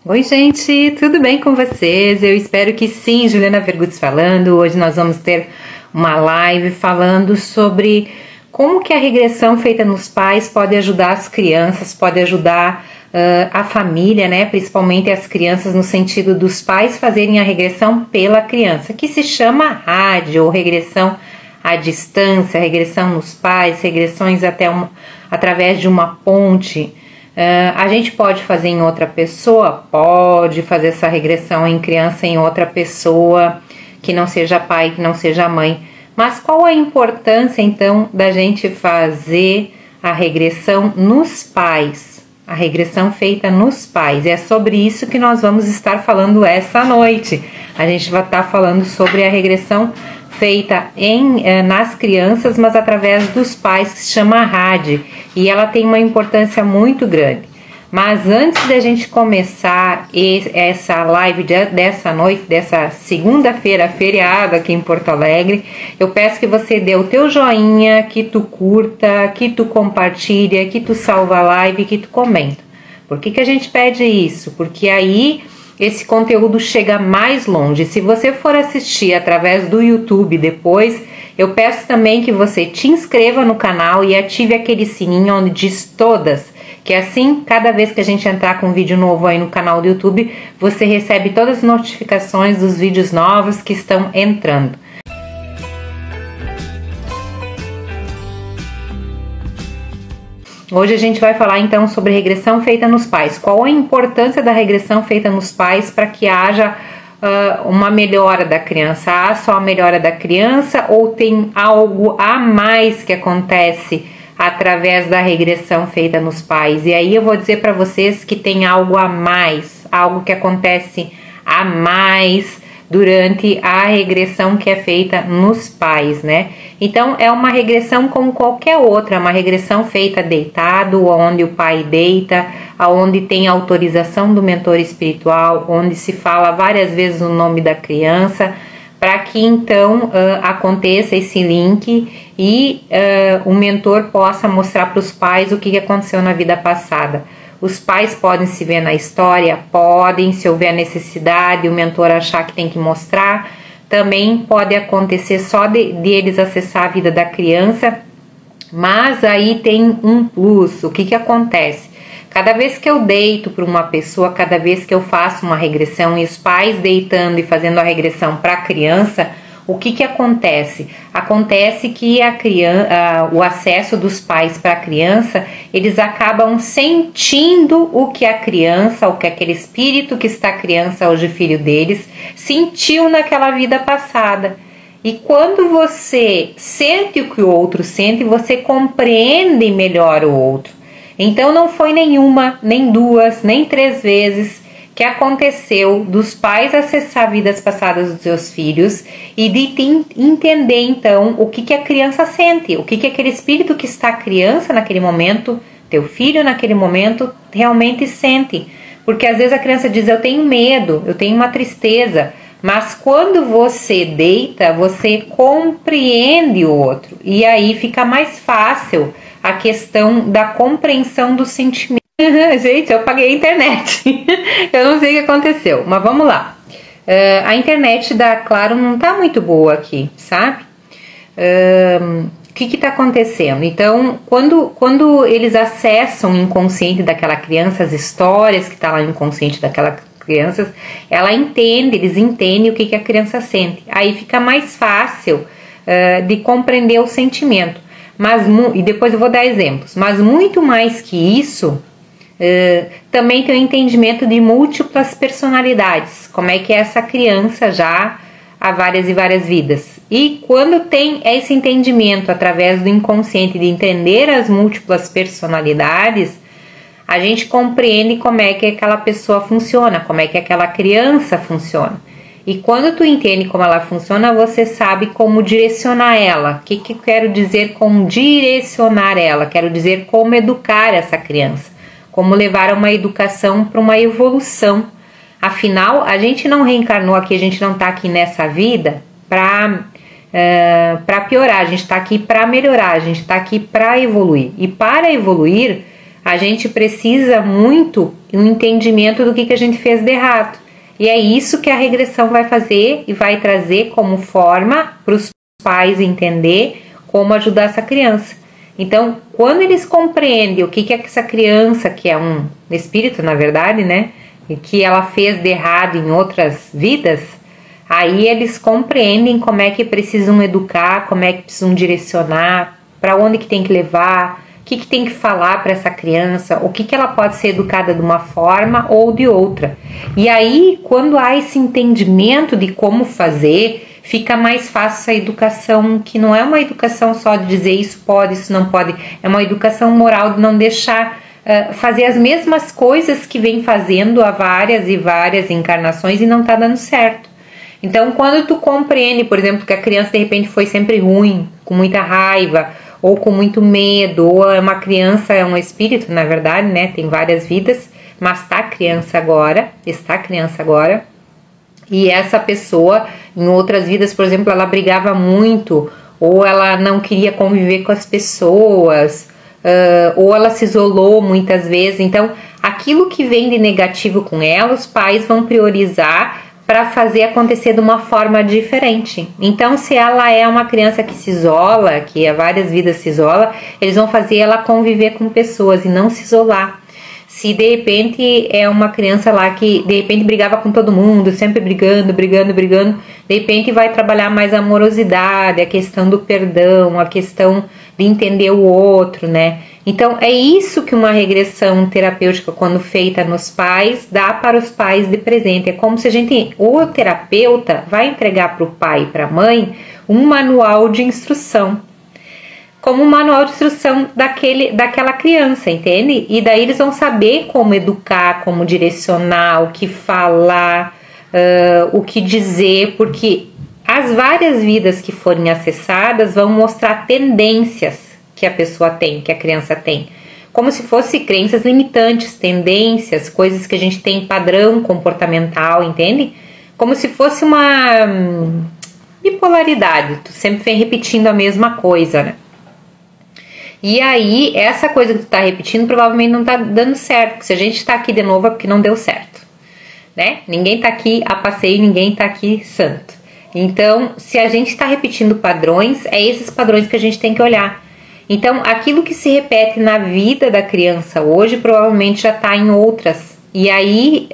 Oi gente, tudo bem com vocês? Eu espero que sim. Juliana Vergutz falando. Hoje nós vamos ter uma live falando sobre como que a regressão feita nos pais pode ajudar as crianças, pode ajudar a família, né? Principalmente as crianças, no sentido dos pais fazerem a regressão pela criança, que se chama RAD, ou regressão à distância, regressão nos pais, regressões através de uma ponte. A gente pode fazer em outra pessoa? Pode fazer essa regressão em criança em outra pessoa, que não seja pai, que não seja mãe. Mas qual a importância, então, da gente fazer a regressão nos pais? A regressão feita nos pais. É sobre isso que nós vamos estar falando essa noite. A gente vai estar falando sobre a regressão feita nas crianças, mas através dos pais, que se chama RAD, e ela tem uma importância muito grande. Mas antes da gente começar essa live dessa noite, dessa segunda-feira, feriado aqui em Porto Alegre, eu peço que você dê o teu joinha, que tu curta, que tu compartilha, que tu salva a live, que tu comenta. Por que a gente pede isso? Porque aí esse conteúdo chega mais longe. Se você for assistir através do YouTube depois, eu peço também que você te inscreva no canal e ative aquele sininho onde diz todas, que assim, cada vez que a gente entrar com um vídeo novo aí no canal do YouTube, você recebe todas as notificações dos vídeos novos que estão entrando. Hoje a gente vai falar então sobre regressão feita nos pais. Qual a importância da regressão feita nos pais para que haja uma melhora da criança? Há só a melhora da criança ou tem algo a mais que acontece através da regressão feita nos pais? E aí eu vou dizer para vocês que tem algo a mais, algo que acontece a mais durante a regressão que é feita nos pais, né? Então é uma regressão como qualquer outra, uma regressão feita deitado, onde o pai deita, onde tem autorização do mentor espiritual, onde se fala várias vezes o nome da criança, para que então aconteça esse link e o mentor possa mostrar para os pais o que aconteceu na vida passada. Os pais podem se ver na história, podem, se houver necessidade, o mentor achar que tem que mostrar. Também pode acontecer só de eles acessar a vida da criança, mas aí tem um plus. O que acontece? Cada vez que eu deito para uma pessoa, cada vez que eu faço uma regressão e os pais deitando e fazendo a regressão para a criança, o que acontece? Acontece que o acesso dos pais para a criança, eles acabam sentindo o que a criança, o que aquele espírito que está a criança, hoje filho deles, sentiu naquela vida passada. E quando você sente o que o outro sente, você compreende melhor o outro. Então não foi nenhuma, nem duas, nem três vezes que aconteceu dos pais acessar vidas passadas dos seus filhos e de entender então o que a criança sente, o que aquele espírito que está a criança naquele momento, teu filho naquele momento, realmente sente. Porque às vezes a criança diz, eu tenho medo, eu tenho uma tristeza, mas quando você deita, você compreende o outro e aí fica mais fácil a questão da compreensão do sentimento. Gente, eu apaguei a internet. Eu não sei o que aconteceu, mas vamos lá. A internet da Claro não tá muito boa aqui, sabe? O que tá acontecendo? Então, quando eles acessam o inconsciente daquela criança, as histórias que tá lá no inconsciente daquela criança, eles entendem o que a criança sente. Aí fica mais fácil de compreender o sentimento. E depois eu vou dar exemplos. Mas muito mais que isso, também tem o entendimento de múltiplas personalidades, como é que é essa criança já há várias e várias vidas. E quando tem esse entendimento através do inconsciente de entender as múltiplas personalidades, a gente compreende como é que aquela pessoa funciona, como é que aquela criança funciona. E quando tu entende como ela funciona, você sabe como direcionar ela. O que eu quero dizer com direcionar ela? Quero dizer como educar essa criança. Como levar uma educação para uma evolução. Afinal, a gente não reencarnou aqui, a gente não está aqui nessa vida para piorar, a gente está aqui para melhorar, a gente está aqui para evoluir. E para evoluir, a gente precisa muito um entendimento do que a gente fez de errado. E é isso que a regressão vai fazer e vai trazer como forma para os pais entender como ajudar essa criança. Então, quando eles compreendem o que é que essa criança, que é um espírito na verdade, né, e que ela fez de errado em outras vidas, aí eles compreendem como é que precisam educar, como é que precisam direcionar, para onde que tem que levar, o que tem que falar para essa criança, o que ela pode ser educada de uma forma ou de outra. E aí, quando há esse entendimento de como fazer, fica mais fácil a educação, que não é uma educação só de dizer isso pode, isso não pode, é uma educação moral de não deixar fazer as mesmas coisas que vem fazendo há várias e várias encarnações e não está dando certo. Então, quando tu compreende, por exemplo, que a criança de repente foi sempre ruim, com muita raiva, ou com muito medo, ou é uma criança, é um espírito, na verdade, né? Tem várias vidas, mas está criança agora, e essa pessoa, em outras vidas, por exemplo, ela brigava muito, ou ela não queria conviver com as pessoas, ou ela se isolou muitas vezes. Então, aquilo que vem de negativo com ela, os pais vão priorizar para fazer acontecer de uma forma diferente. Então, se ela é uma criança que se isola, que há várias vidas se isola, eles vão fazer ela conviver com pessoas e não se isolar. Se de repente é uma criança lá que de repente brigava com todo mundo, sempre brigando, de repente vai trabalhar mais a amorosidade, a questão do perdão, a questão de entender o outro, né? Então é isso que uma regressão terapêutica, quando feita nos pais, dá para os pais de presente. É como se o terapeuta vai entregar para o pai e para a mãe um manual de instrução, como um manual de instrução daquela criança, entende? E daí eles vão saber como educar, como direcionar, o que falar, o que dizer, porque as várias vidas que forem acessadas vão mostrar tendências que a pessoa tem, que a criança tem, como se fossem crenças limitantes, tendências, coisas que a gente tem padrão comportamental, entende? Como se fosse uma bipolaridade, tu sempre vem repetindo a mesma coisa, né? E aí, essa coisa que tu tá repetindo provavelmente não tá dando certo. Se a gente tá aqui de novo é porque não deu certo, né? Ninguém tá aqui a passeio, ninguém tá aqui santo. Então, se a gente tá repetindo padrões, é esses padrões que a gente tem que olhar. Então, aquilo que se repete na vida da criança hoje, provavelmente já tá em outras. E aí,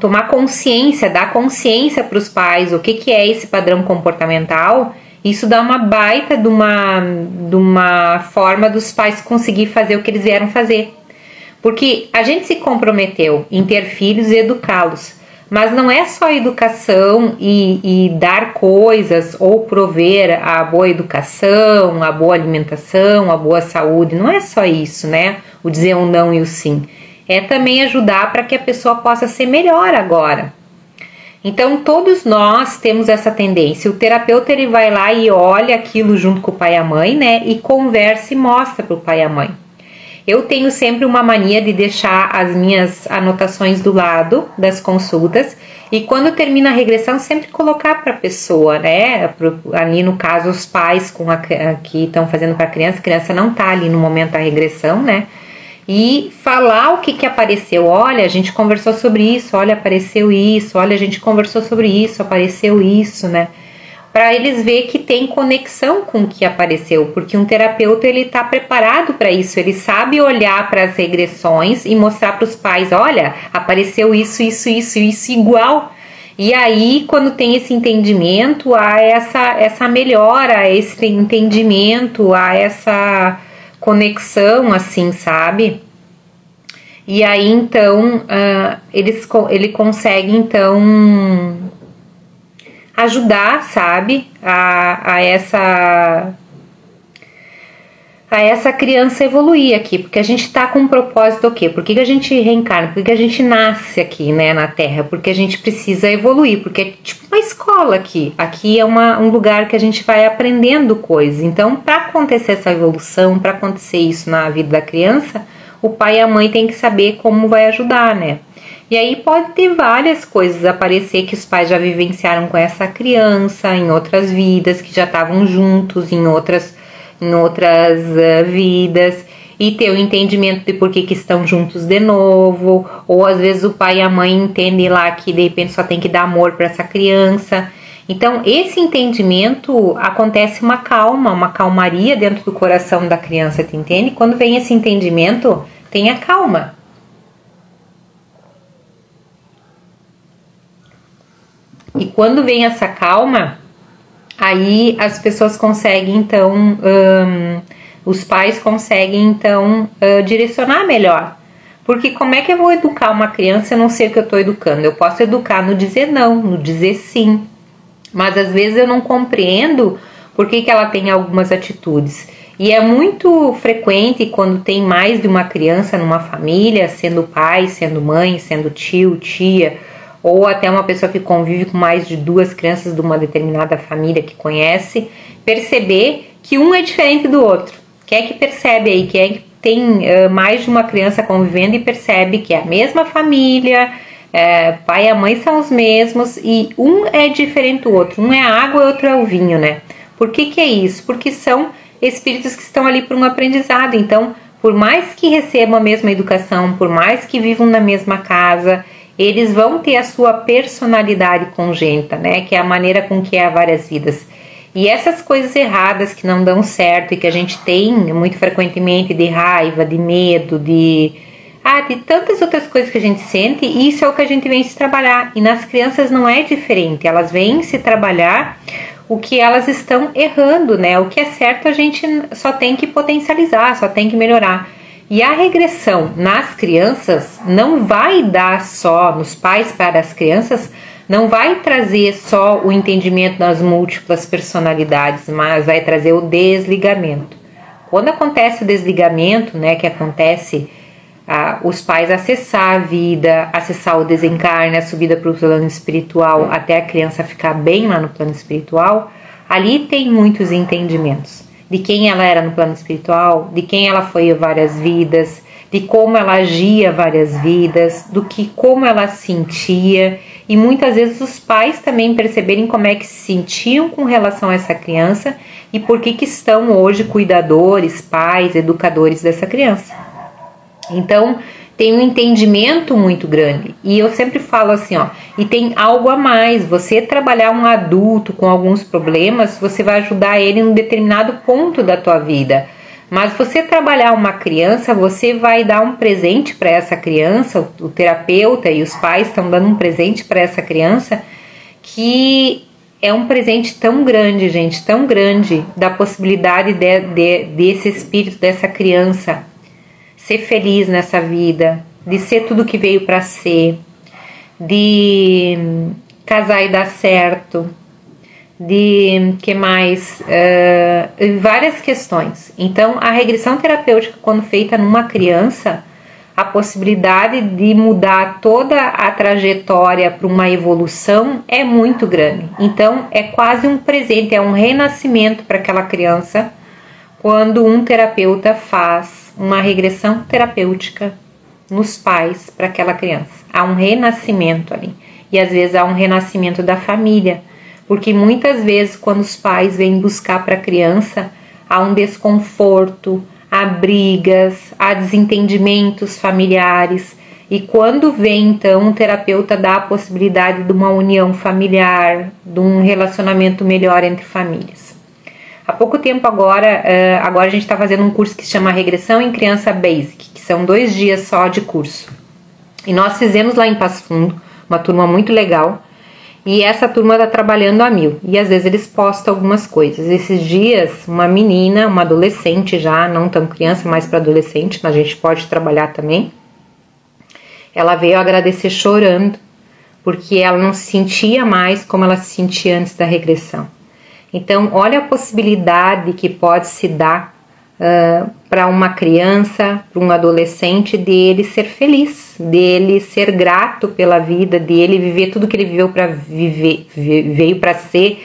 tomar consciência, dar consciência para os pais, o que é esse padrão comportamental. Isso dá uma baita de uma forma dos pais conseguir fazer o que eles vieram fazer. Porque a gente se comprometeu em ter filhos e educá-los. Mas não é só educação e dar coisas ou prover a boa educação, a boa alimentação, a boa saúde. Não é só isso, né? O dizer um não e o sim. É também ajudar para que a pessoa possa ser melhor agora. Então, todos nós temos essa tendência. O terapeuta, ele vai lá e olha aquilo junto com o pai e a mãe, né? E conversa e mostra para o pai e a mãe. Eu tenho sempre uma mania de deixar as minhas anotações do lado das consultas. E quando termina a regressão, sempre colocar para a pessoa, né? Ali no caso, os pais que estão fazendo para a criança não está ali no momento da regressão, né? E falar o que apareceu. Olha, a gente conversou sobre isso, olha, apareceu isso, olha, a gente conversou sobre isso, apareceu isso, né? Para eles verem que tem conexão com o que apareceu, porque um terapeuta, ele está preparado para isso, ele sabe olhar para as regressões e mostrar para os pais, olha, apareceu isso igual. E aí, quando tem esse entendimento, há essa melhora, esse entendimento, há essa conexão, assim, sabe? E aí, então, ele consegue, então, ajudar, sabe, a essa criança evoluir aqui, porque a gente tá com um propósito o quê? Por que a gente reencarna? Por que a gente nasce aqui, né, na Terra? Porque a gente precisa evoluir, porque é tipo uma escola aqui. Aqui é um lugar que a gente vai aprendendo coisas. Então, para acontecer essa evolução, para acontecer isso na vida da criança, o pai e a mãe tem que saber como vai ajudar, né? E aí pode ter várias coisas aparecer que os pais já vivenciaram com essa criança, em outras vidas, que já estavam juntos, em outras vidas. e ter o entendimento de por que estão juntos de novo, ou às vezes o pai e a mãe entendem lá que de repente só tem que dar amor para essa criança. Então esse entendimento, acontece uma calma, uma calmaria dentro do coração da criança, tu entende? Quando vem esse entendimento, tem a calma. E quando vem essa calma, aí as pessoas conseguem então, os pais conseguem então direcionar melhor. Porque como é que eu vou educar uma criança se eu não sei o que eu estou educando? Eu posso educar no dizer não, no dizer sim. Mas às vezes eu não compreendo por que ela tem algumas atitudes. E é muito frequente quando tem mais de uma criança numa família, sendo pai, sendo mãe, sendo tio, tia, ou até uma pessoa que convive com mais de 2 crianças de uma determinada família que conhece, perceber que um é diferente do outro. Quem é que percebe aí? Quem é que tem mais de uma criança convivendo e percebe que é a mesma família, pai e a mãe são os mesmos e um é diferente do outro, um é a água e outro é o vinho, né? Por que é isso? Porque são espíritos que estão ali por um aprendizado. Então, por mais que recebam a mesma educação, por mais que vivam na mesma casa, eles vão ter a sua personalidade congênita, né? Que é a maneira com que há várias vidas. E essas coisas erradas que não dão certo e que a gente tem muito frequentemente, de raiva, de medo, de tantas outras coisas que a gente sente, isso é o que a gente vem se trabalhar. E nas crianças não é diferente, elas vêm se trabalhar o que elas estão errando, né? O que é certo a gente só tem que potencializar, só tem que melhorar. E a regressão nas crianças não vai dar só, nos pais para as crianças, não vai trazer só o entendimento das múltiplas personalidades, mas vai trazer o desligamento. Quando acontece o desligamento, né, que acontece os pais acessar a vida, acessar o desencarne, a subida para o plano espiritual, até a criança ficar bem lá no plano espiritual, ali tem muitos entendimentos de quem ela era no plano espiritual, de quem ela foi várias vidas, de como ela agia várias vidas, como ela sentia, e muitas vezes os pais também perceberem como é que se sentiam com relação a essa criança e por que estão hoje cuidadores, pais, educadores dessa criança. Então, tem um entendimento muito grande. E eu sempre falo assim, e tem algo a mais. Você trabalhar um adulto com alguns problemas, você vai ajudar ele em um determinado ponto da tua vida. Mas você trabalhar uma criança, você vai dar um presente para essa criança, o terapeuta e os pais estão dando um presente para essa criança, que é um presente tão grande, gente, tão grande, da possibilidade desse espírito, dessa criança, ser feliz nessa vida, de ser tudo que veio para ser, de casar e dar certo, de que mais? Várias questões. Então, a regressão terapêutica, quando feita numa criança, a possibilidade de mudar toda a trajetória para uma evolução é muito grande. Então, é quase um presente, é um renascimento para aquela criança quando um terapeuta faz uma regressão terapêutica nos pais para aquela criança. Há um renascimento ali. E às vezes há um renascimento da família. Porque muitas vezes quando os pais vêm buscar para a criança, há um desconforto, há brigas, há desentendimentos familiares. E quando vem então o terapeuta dá a possibilidade de uma união familiar, de um relacionamento melhor entre famílias. Há pouco tempo agora a gente está fazendo um curso que se chama Regressão em Criança Basic, que são 2 dias só de curso. E nós fizemos lá em Passo Fundo, uma turma muito legal, e essa turma está trabalhando a 1000. E às vezes eles postam algumas coisas. Esses dias, uma menina, uma adolescente já, não tão criança, mais para adolescente, mas a gente pode trabalhar também, ela veio agradecer chorando, porque ela não se sentia mais como ela se sentia antes da regressão. Então, olha a possibilidade que pode se dar para uma criança, para um adolescente, dele ser feliz, dele ser grato pela vida, dele viver tudo que ele viveu para viver, veio para ser,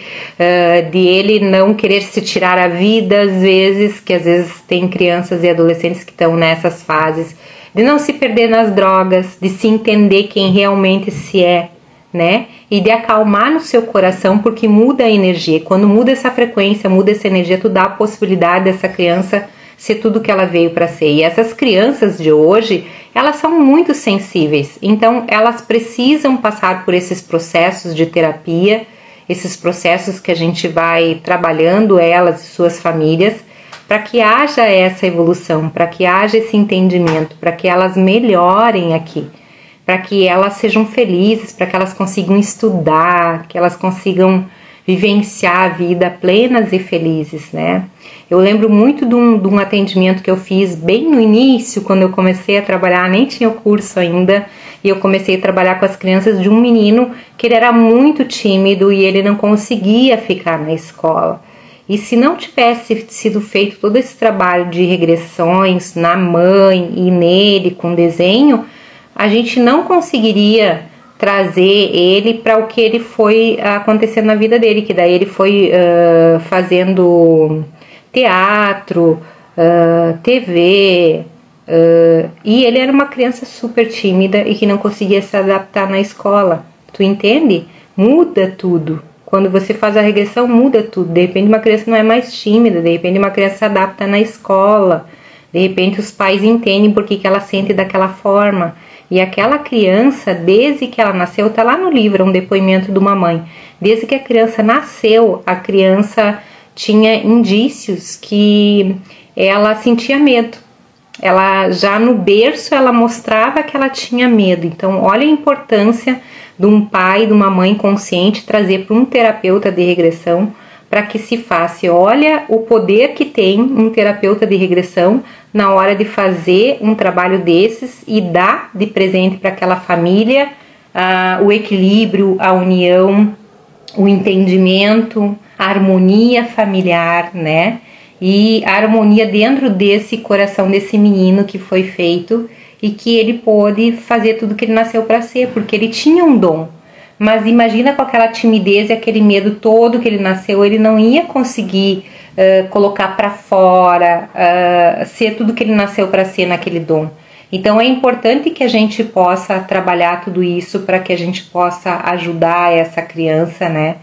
de ele não querer se tirar a vida às vezes, que às vezes tem crianças e adolescentes que estão nessas fases, de não se perder nas drogas, de se entender quem realmente se é, né? E de acalmar no seu coração, porque muda a energia. Quando muda essa frequência, muda essa energia, tu dá a possibilidade dessa criança ser tudo que ela veio para ser. E essas crianças de hoje, elas são muito sensíveis, então elas precisam passar por esses processos de terapia, esses processos que a gente vai trabalhando elas e suas famílias, para que haja essa evolução, para que haja esse entendimento, para que elas melhorem aqui, para que elas sejam felizes, para que elas consigam estudar, que elas consigam vivenciar a vida plenas e felizes, né? Eu lembro muito de um atendimento que eu fiz bem no início, quando eu comecei a trabalhar, nem tinha o curso ainda, e eu comecei a trabalhar com as crianças, de um menino que ele era muito tímido e ele não conseguia ficar na escola. E se não tivesse sido feito todo esse trabalho de regressões na mãe e nele com desenho, a gente não conseguiria trazer ele para o que ele foi acontecendo na vida dele, que daí ele foi fazendo teatro, TV, e ele era uma criança super tímida e que não conseguia se adaptar na escola. Tu entende? Muda tudo. Quando você faz a regressão, muda tudo. De repente uma criança não é mais tímida, de repente uma criança se adapta na escola, de repente os pais entendem por que ela sente daquela forma. E aquela criança, desde que ela nasceu, tá lá no livro, um depoimento de uma mãe. Desde que a criança nasceu, a criança tinha indícios que ela sentia medo. Ela já no berço, ela mostrava que ela tinha medo. Então, olha a importância de um pai, de uma mãe consciente trazer para um terapeuta de regressão para que se faça. Olha o poder que tem um terapeuta de regressão na hora de fazer um trabalho desses e dar de presente para aquela família o equilíbrio, a união, o entendimento, a harmonia familiar, né? E a harmonia dentro desse coração desse menino que foi feito e que ele pôde fazer tudo que ele nasceu para ser, porque ele tinha um dom. Mas imagina com aquela timidez e aquele medo todo que ele nasceu, ele não ia conseguir colocar para fora, ser tudo que ele nasceu para ser naquele dom. Então é importante que a gente possa trabalhar tudo isso para que a gente possa ajudar essa criança, né?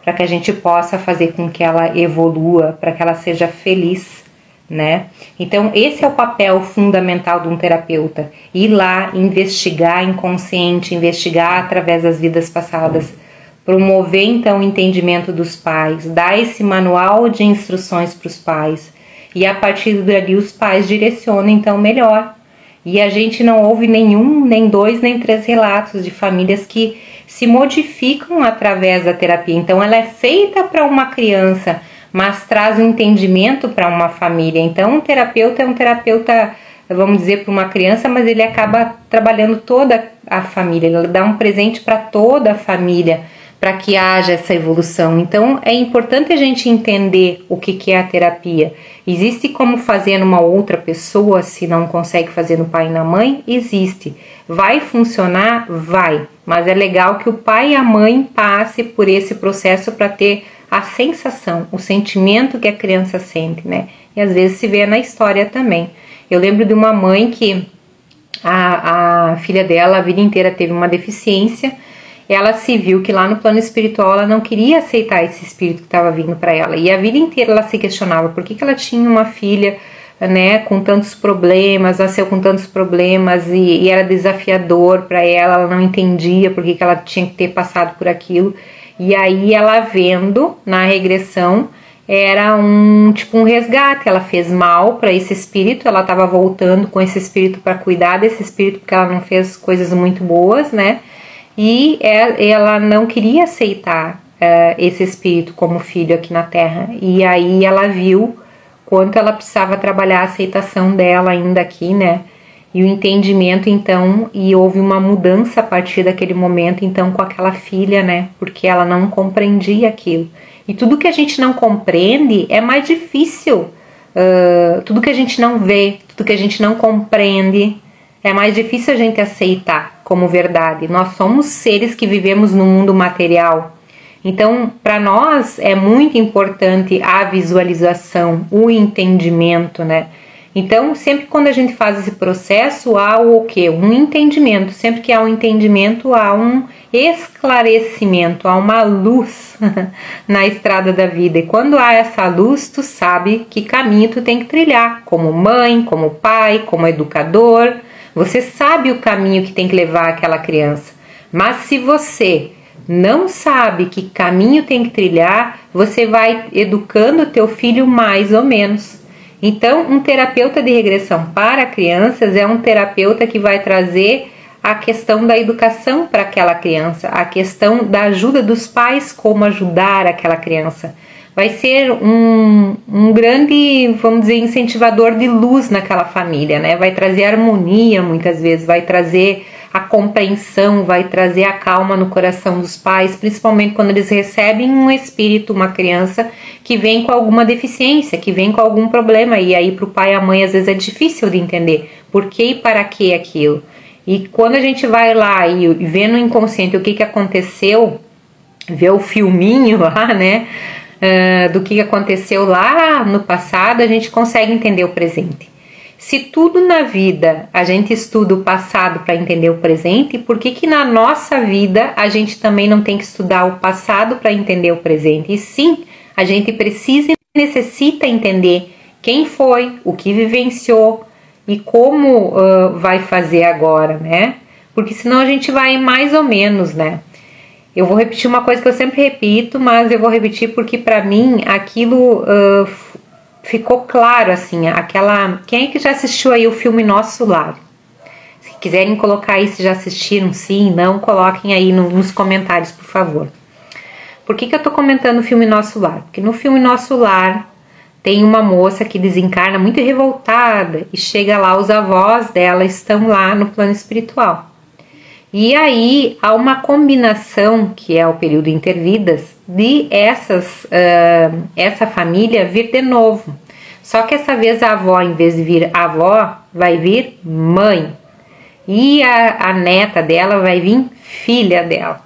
Para que a gente possa fazer com que ela evolua, para que ela seja feliz, né? Então esse é o papel fundamental de um terapeuta, ir lá investigar inconsciente, investigar através das vidas passadas, promover então o entendimento dos pais, dar esse manual de instruções para os pais e a partir dali os pais direcionam então melhor. E a gente não ouve nenhum, nem dois, nem três relatos de famílias que se modificam através da terapia. Então ela é feita para uma criança, mas traz um entendimento para uma família. Então um terapeuta é um terapeuta, vamos dizer, para uma criança, mas ele acaba trabalhando toda a família, ele dá um presente para toda a família, para que haja essa evolução. Então é importante a gente entender o que é a terapia. Existe como fazer numa outra pessoa, se não consegue fazer no pai e na mãe? Existe. Vai funcionar? Vai. Mas é legal que o pai e a mãe passe por esse processo para ter a sensação, o sentimento que a criança sente, né? E às vezes se vê na história também. Eu lembro de uma mãe que a filha dela a vida inteira teve uma deficiência. Ela se viu que lá no plano espiritual ela não queria aceitar esse espírito que estava vindo para ela. E a vida inteira ela se questionava por que ela tinha uma filha, né, com tantos problemas, nasceu com tantos problemas e era desafiador para ela, ela não entendia por que ela tinha que ter passado por aquilo. E aí ela vendo na regressão, era um resgate, ela fez mal para esse espírito, ela estava voltando com esse espírito para cuidar desse espírito porque ela não fez coisas muito boas, né? E ela não queria aceitar esse espírito como filho aqui na Terra. E aí ela viu quanto ela precisava trabalhar a aceitação dela ainda aqui, né? E o entendimento, então, e houve uma mudança a partir daquele momento, então, com aquela filha, né? Porque ela não compreendia aquilo. E tudo que a gente não compreende é mais difícil. Tudo que a gente não vê, tudo que a gente não compreende, é mais difícil a gente aceitar como verdade. Nós somos seres que vivemos no mundo material. Então, para nós é muito importante a visualização, o entendimento, né? Então, sempre quando a gente faz esse processo, há o quê? Um entendimento. Sempre que há um entendimento, há um esclarecimento, há uma luz na estrada da vida. E quando há essa luz, tu sabe que caminho tu tem que trilhar, como mãe, como pai, como educador. Você sabe o caminho que tem que levar aquela criança. Mas se você não sabe que caminho tem que trilhar, você vai educando o teu filho mais ou menos. Então, um terapeuta de regressão para crianças é um terapeuta que vai trazer a questão da educação para aquela criança, a questão da ajuda dos pais, como ajudar aquela criança. Vai ser um grande, vamos dizer, incentivador de luz naquela família, né? Vai trazer harmonia muitas vezes, vai trazer a compreensão, vai trazer a calma no coração dos pais, principalmente quando eles recebem um espírito, uma criança que vem com alguma deficiência, que vem com algum problema, e aí para o pai e a mãe às vezes é difícil de entender por que e para que aquilo. E quando a gente vai lá e vê no inconsciente o que aconteceu, vê o filminho lá, né, do que aconteceu lá no passado, a gente consegue entender o presente. Se tudo na vida a gente estuda o passado para entender o presente, por que na nossa vida a gente também não tem que estudar o passado para entender o presente? E sim, a gente precisa e necessita entender quem foi, o que vivenciou e como vai fazer agora, né? Porque senão a gente vai mais ou menos, né? Eu vou repetir uma coisa que eu sempre repito, mas eu vou repetir porque para mim aquilo ficou claro, assim, aquela... Quem é que já assistiu aí o filme Nosso Lar? Se quiserem colocar aí se já assistiram, sim, não, coloquem aí nos comentários, por favor. Por que eu tô comentando o filme Nosso Lar? Porque no filme Nosso Lar tem uma moça que desencarna muito revoltada e chega lá, os avós dela estão lá no plano espiritual. E aí há uma combinação, que é o período intervidas, de essa família vir de novo. Só que essa vez a avó, em vez de vir avó, vai vir mãe. E a neta dela vai vir filha dela.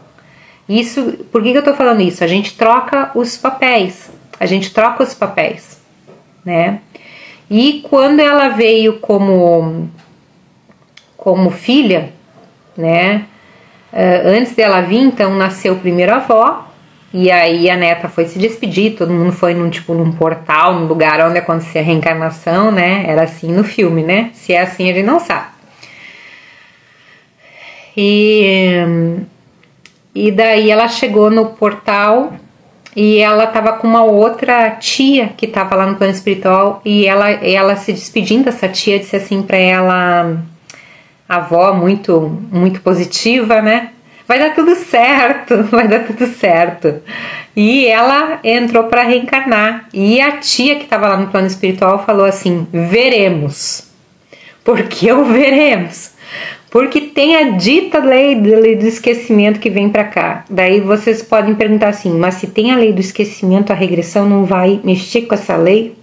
Isso, por que eu tô falando isso? A gente troca os papéis. A gente troca os papéis, né? E quando ela veio como filha, né? Antes dela vir, então, nasceu primeiro a avó, e aí a neta foi se despedir, todo mundo foi num portal, num lugar onde acontecia a reencarnação, né? Era assim no filme, né? Se é assim, a gente não sabe. E daí ela chegou no portal e ela tava com uma outra tia que tava lá no plano espiritual, e ela se despedindo dessa tia, disse assim pra ela... A avó muito, muito positiva, né? Vai dar tudo certo, vai dar tudo certo. E ela entrou para reencarnar. E a tia que estava lá no plano espiritual falou assim, veremos. Por que o veremos? Porque tem a dita lei do esquecimento que vem para cá. Daí vocês podem perguntar assim, mas se tem a lei do esquecimento, a regressão não vai mexer com essa lei?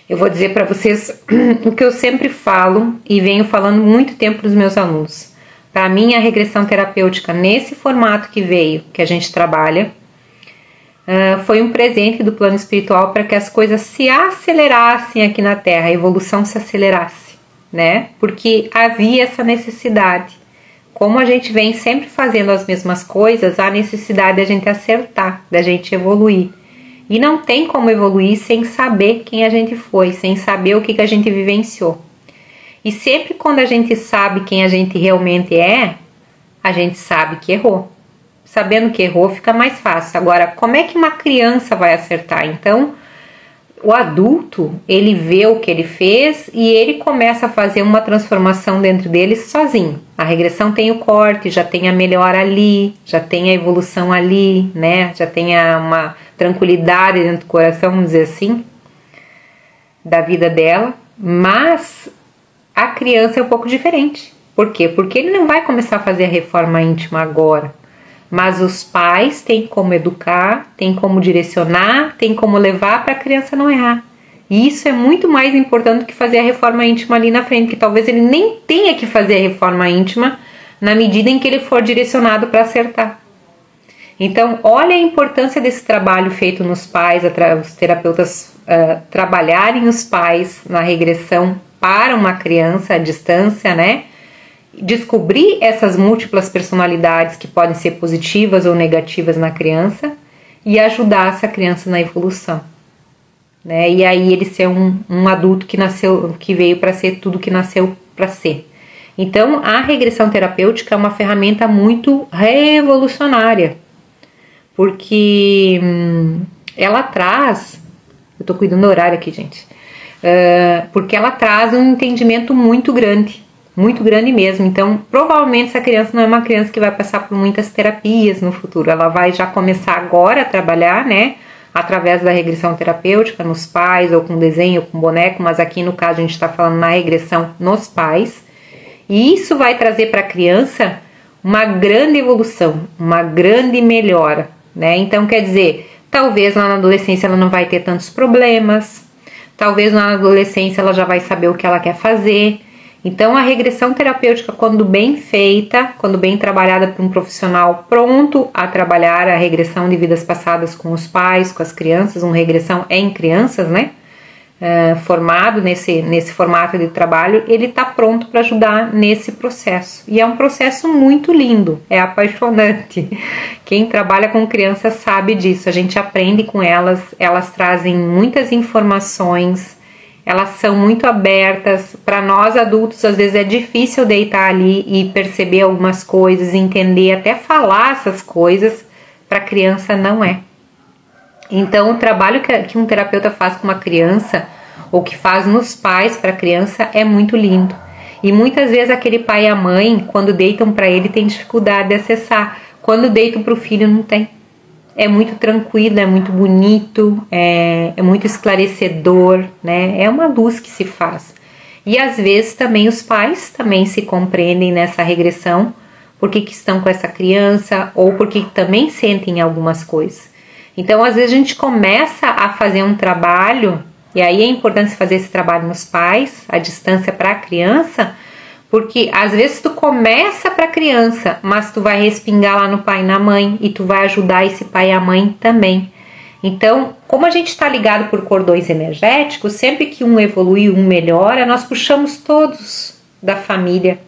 Eu vou dizer para vocês o que eu sempre falo e venho falando muito tempo para os meus alunos. Para mim, a regressão terapêutica, nesse formato que veio, que a gente trabalha, foi um presente do plano espiritual para que as coisas se acelerassem aqui na Terra, a evolução se acelerasse, né? Porque havia essa necessidade. Como a gente vem sempre fazendo as mesmas coisas, há necessidade de a gente acertar, da gente evoluir. E não tem como evoluir sem saber quem a gente foi, sem saber o que a gente vivenciou. E sempre quando a gente sabe quem a gente realmente é, a gente sabe que errou. Sabendo que errou fica mais fácil. Agora, como é que uma criança vai acertar? Então, o adulto, ele vê o que ele fez e ele começa a fazer uma transformação dentro dele sozinho. A regressão tem o corte, já tem a melhora ali, já tem a evolução ali, né? Já tem uma tranquilidade dentro do coração, vamos dizer assim, da vida dela. Mas a criança é um pouco diferente. Por quê? Porque ele não vai começar a fazer a reforma íntima agora. Mas os pais têm como educar, têm como direcionar, têm como levar para a criança não errar. E isso é muito mais importante do que fazer a reforma íntima ali na frente, que talvez ele nem tenha que fazer a reforma íntima na medida em que ele for direcionado para acertar. Então, olha a importância desse trabalho feito nos pais, os terapeutas trabalharem os pais na regressão para uma criança à distância, né? descobrir essas múltiplas personalidades que podem ser positivas ou negativas na criança e ajudar essa criança na evolução, né? E aí ele ser um adulto que veio para ser tudo que nasceu para ser. Então a regressão terapêutica é uma ferramenta muito revolucionária, porque ela traz, eu tô cuidando do horário aqui, gente, porque ela traz um entendimento muito grande mesmo. Então provavelmente essa criança não é uma criança que vai passar por muitas terapias no futuro, ela vai já começar agora a trabalhar, né, através da regressão terapêutica nos pais, ou com desenho, ou com boneco, mas aqui no caso a gente está falando na regressão nos pais, e isso vai trazer para a criança uma grande evolução, uma grande melhora, né? Então quer dizer, talvez lá na adolescência ela não vai ter tantos problemas, talvez lá na adolescência ela já vai saber o que ela quer fazer. Então a regressão terapêutica, quando bem feita, quando bem trabalhada por um profissional pronto a trabalhar a regressão de vidas passadas com os pais, com as crianças, uma regressão em crianças, né? Formado nesse formato de trabalho, ele está pronto para ajudar nesse processo. E é um processo muito lindo, é apaixonante. Quem trabalha com crianças sabe disso, a gente aprende com elas, elas trazem muitas informações, elas são muito abertas. Para nós adultos, às vezes é difícil deitar ali e perceber algumas coisas, entender, até falar essas coisas. Para criança não é. Então o trabalho que um terapeuta faz com uma criança, ou que faz nos pais para a criança, é muito lindo. E muitas vezes aquele pai e a mãe, quando deitam para ele, tem dificuldade de acessar. Quando deitam para o filho, não tem. É muito tranquilo, é muito bonito, é muito esclarecedor, né? É uma luz que se faz. E às vezes também os pais também se compreendem nessa regressão, porque que estão com essa criança, ou porque também sentem algumas coisas. Então às vezes a gente começa a fazer um trabalho, e aí é importante fazer esse trabalho nos pais, a distância para a criança, porque às vezes tu começa para a criança, mas tu vai respingar lá no pai e na mãe, e tu vai ajudar esse pai e a mãe também. Então, como a gente está ligado por cordões energéticos, sempre que um evolui, um melhora, nós puxamos todos da família.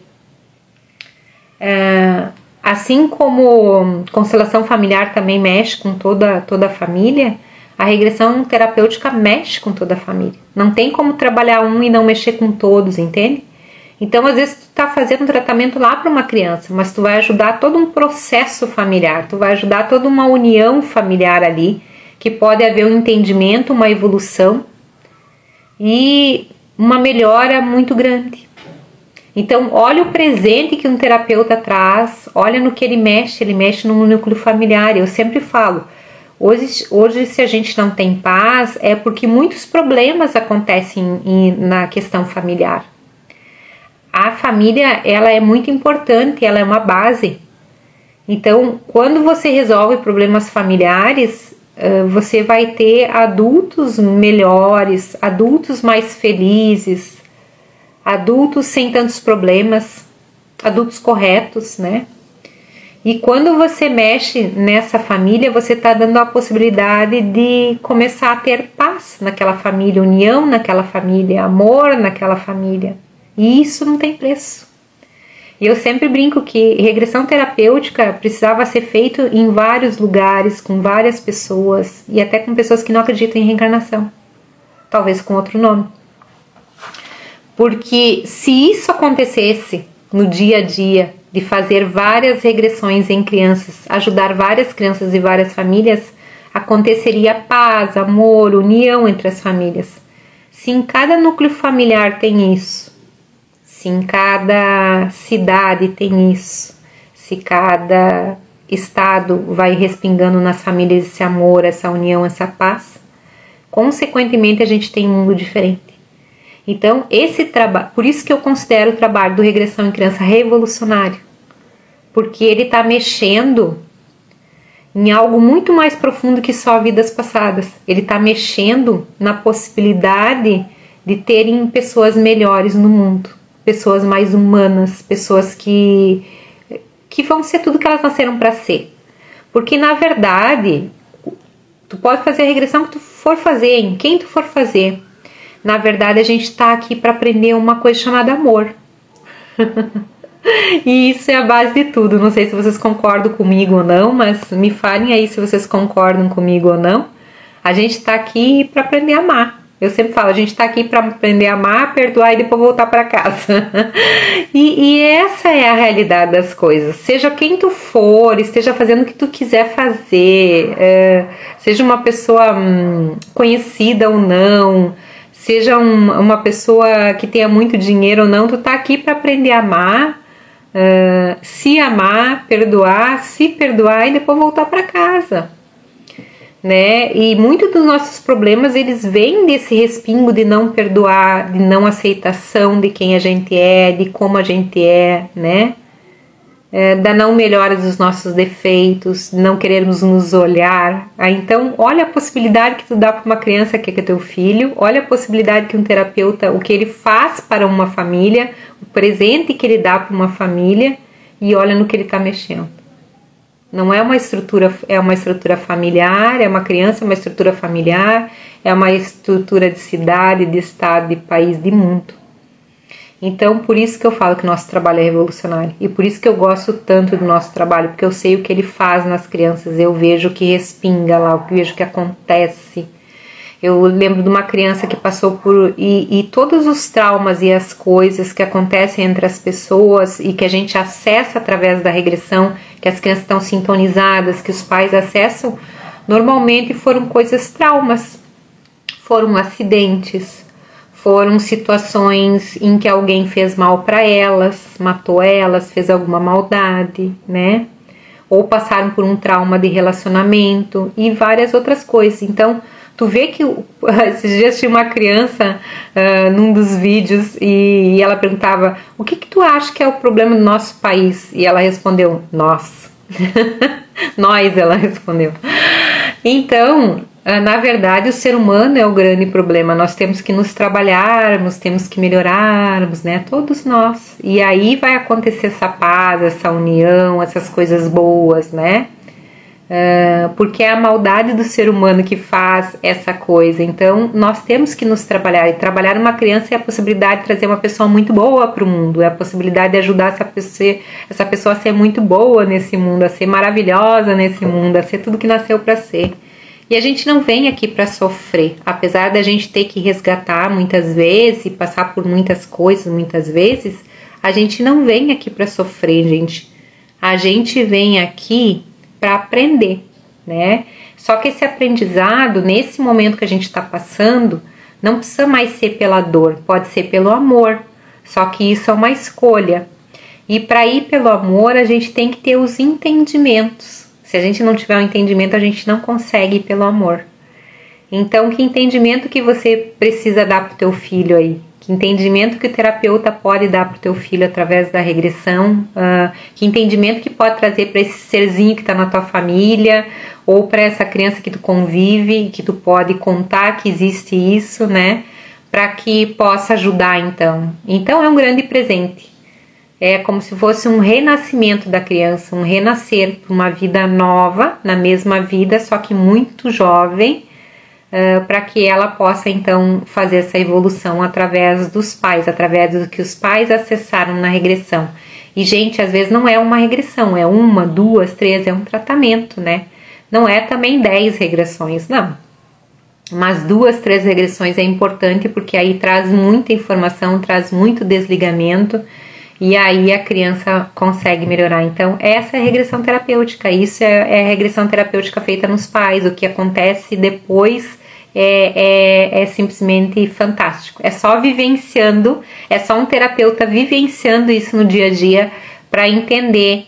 Assim como constelação familiar também mexe com toda a família, a regressão terapêutica mexe com toda a família. Não tem como trabalhar um e não mexer com todos, entende? Então, às vezes, tu tá fazendo um tratamento lá para uma criança, mas tu vai ajudar todo um processo familiar, tu vai ajudar toda uma união familiar ali, que pode haver um entendimento, uma evolução e uma melhora muito grande. Então, olha o presente que um terapeuta traz, olha no que ele mexe no núcleo familiar. Eu sempre falo, hoje se a gente não tem paz, é porque muitos problemas acontecem na questão familiar. A família, ela é muito importante, ela é uma base. Então, quando você resolve problemas familiares, você vai ter adultos melhores, adultos mais felizes, adultos sem tantos problemas, adultos corretos, né? E quando você mexe nessa família, você está dando a possibilidade de começar a ter paz naquela família, união naquela família, amor naquela família. E isso não tem preço. E eu sempre brinco que regressão terapêutica precisava ser feito em vários lugares, com várias pessoas, e até com pessoas que não acreditam em reencarnação. Talvez com outro nome. Porque se isso acontecesse no dia a dia, de fazer várias regressões em crianças, ajudar várias crianças e várias famílias, aconteceria paz, amor, união entre as famílias. Se em cada núcleo familiar tem isso, se em cada cidade tem isso, se cada estado vai respingando nas famílias esse amor, essa união, essa paz, consequentemente a gente tem um mundo diferente. Então, esse trabalho, por isso que eu considero o trabalho do Regressão em Criança revolucionário, porque ele está mexendo em algo muito mais profundo que só vidas passadas. Ele está mexendo na possibilidade de terem pessoas melhores no mundo, pessoas mais humanas, pessoas que vão ser tudo que elas nasceram para ser. Porque, na verdade, tu pode fazer a regressão que tu for fazer, em quem tu for fazer. Na verdade, a gente está aqui para aprender uma coisa chamada amor. E isso é a base de tudo. Não sei se vocês concordam comigo ou não, mas me falem aí se vocês concordam comigo ou não. A gente tá aqui para aprender a amar. Eu sempre falo, a gente tá aqui para aprender a amar, perdoar e depois voltar para casa. E essa é a realidade das coisas. Seja quem tu for, esteja fazendo o que tu quiser fazer, seja uma pessoa conhecida ou não, seja uma pessoa que tenha muito dinheiro ou não, tu tá aqui para aprender a amar, se amar, perdoar, se perdoar e depois voltar para casa. Né? E muitos dos nossos problemas eles vêm desse respingo de não perdoar, de não aceitação de quem a gente é, de como a gente é, né? Da não melhora dos nossos defeitos, não querermos nos olhar. Então, olha a possibilidade que tu dá para uma criança que é teu filho, olha a possibilidade que um terapeuta, o que ele faz para uma família, o presente que ele dá para uma família, e olha no que ele está mexendo. Não é uma estrutura, é uma estrutura familiar, é uma criança, é uma estrutura familiar, é uma estrutura de cidade, de estado, de país, de mundo. Então, por isso que eu falo que nosso trabalho é revolucionário. E por isso que eu gosto tanto do nosso trabalho, porque eu sei o que ele faz nas crianças, eu vejo o que respinga lá, eu vejo o que acontece. Eu lembro de uma criança que passou por... E todos os traumas e as coisas que acontecem entre as pessoas e que a gente acessa através da regressão, que as crianças estão sintonizadas, que os pais acessam, normalmente foram traumas. Foram acidentes, foram situações em que alguém fez mal para elas, matou elas, fez alguma maldade, né? Ou passaram por um trauma de relacionamento e várias outras coisas. Então, tu vê que esses dias tinha uma criança num dos vídeos e ela perguntava: o que tu acha que é o problema do nosso país? E ela respondeu: nós. Nós, ela respondeu. Então, na verdade, o ser humano é o grande problema. Nós temos que nos trabalharmos, temos que melhorarmos, né? Todos nós. E aí vai acontecer essa paz, essa união, essas coisas boas, né? Porque é a maldade do ser humano que faz essa coisa. Então nós temos que nos trabalhar, e trabalhar uma criança é a possibilidade de trazer uma pessoa muito boa para o mundo, é a possibilidade de ajudar essa pessoa a ser muito boa nesse mundo, a ser maravilhosa nesse mundo, a ser tudo que nasceu para ser. E a gente não vem aqui para sofrer, apesar da gente ter que resgatar muitas vezes e passar por muitas coisas muitas vezes, a gente não vem aqui para sofrer, gente. A gente vem aqui para aprender, né? Só que esse aprendizado, nesse momento que a gente está passando, não precisa mais ser pela dor, pode ser pelo amor. Só que isso é uma escolha. E para ir pelo amor, a gente tem que ter os entendimentos. Se a gente não tiver um entendimento, a gente não consegue ir pelo amor. Então, que entendimento que você precisa dar para o teu filho aí? Que entendimento que o terapeuta pode dar para o teu filho através da regressão? Que entendimento que pode trazer para esse serzinho que está na tua família, ou para essa criança que tu convive, que tu pode contar que existe isso, né? Para que possa ajudar, então. Então é um grande presente. É como se fosse um renascimento da criança, um renascer para uma vida nova, na mesma vida, só que muito jovem, para que ela possa então fazer essa evolução através dos pais, através do que os pais acessaram na regressão. E gente, às vezes não é uma regressão, é 1, 2, 3, é um tratamento, né? Não é também 10 regressões, não. Mas 2, 3 regressões é importante, porque aí traz muita informação, traz muito desligamento, e aí a criança consegue melhorar. Então essa é a regressão terapêutica, isso é a regressão terapêutica feita nos pais. O que acontece depois é simplesmente fantástico. É só vivenciando, é só um terapeuta vivenciando isso no dia a dia para entender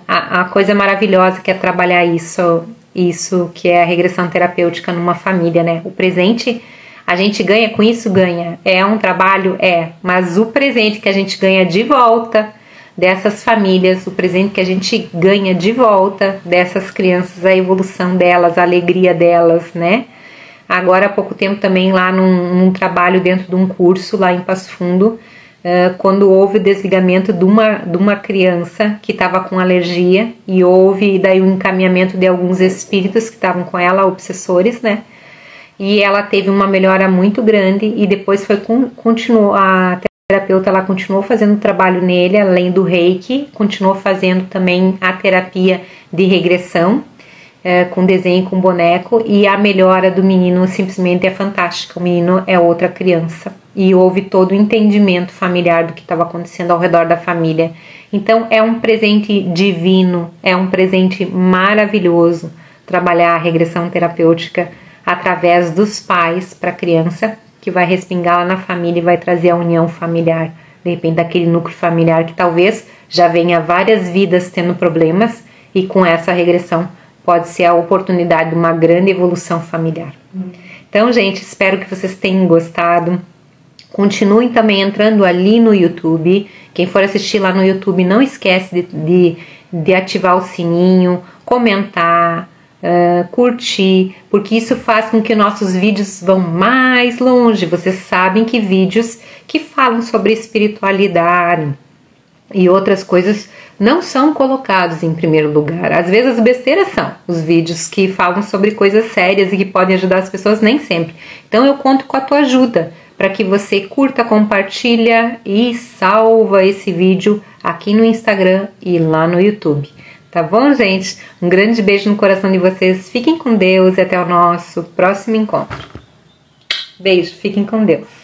a coisa maravilhosa que é trabalhar isso que é a regressão terapêutica numa família, né? O presente a gente ganha com isso, ganha. É um trabalho? Mas o presente que a gente ganha de volta dessas famílias, o presente que a gente ganha de volta dessas crianças, a evolução delas, a alegria delas, né? Agora há pouco tempo também lá num trabalho dentro de um curso lá em Passo Fundo, quando houve o desligamento de uma criança que estava com alergia, e houve daí um encaminhamento de alguns espíritos que estavam com ela, obsessores, né? E ela teve uma melhora muito grande, e depois continuou a A terapeuta ela continuou fazendo trabalho nele, além do reiki, continuou fazendo também a terapia de regressão, com desenho, com boneco, e a melhora do menino simplesmente é fantástica. O menino é outra criança e houve todo o entendimento familiar do que estava acontecendo ao redor da família. Então é um presente divino, é um presente maravilhoso trabalhar a regressão terapêutica através dos pais para a criança, que vai respingar lá na família e vai trazer a união familiar, de repente daquele núcleo familiar que talvez já venha várias vidas tendo problemas, e com essa regressão pode ser a oportunidade de uma grande evolução familiar. Então, gente, espero que vocês tenham gostado. Continuem também entrando ali no YouTube. Quem for assistir lá no YouTube, não esquece de ativar o sininho, comentar, curtir, porque isso faz com que nossos vídeos vão mais longe. Vocês sabem que vídeos que falam sobre espiritualidade e outras coisas não são colocados em primeiro lugar. Às vezes as besteiras são os vídeos que falam sobre coisas sérias e que podem ajudar as pessoas, nem sempre. Então eu conto com a tua ajuda para que você curta, compartilha e salva esse vídeo aqui no Instagram e lá no YouTube. Tá bom, gente? Um grande beijo no coração de vocês. Fiquem com Deus e até o nosso próximo encontro. Beijo, fiquem com Deus.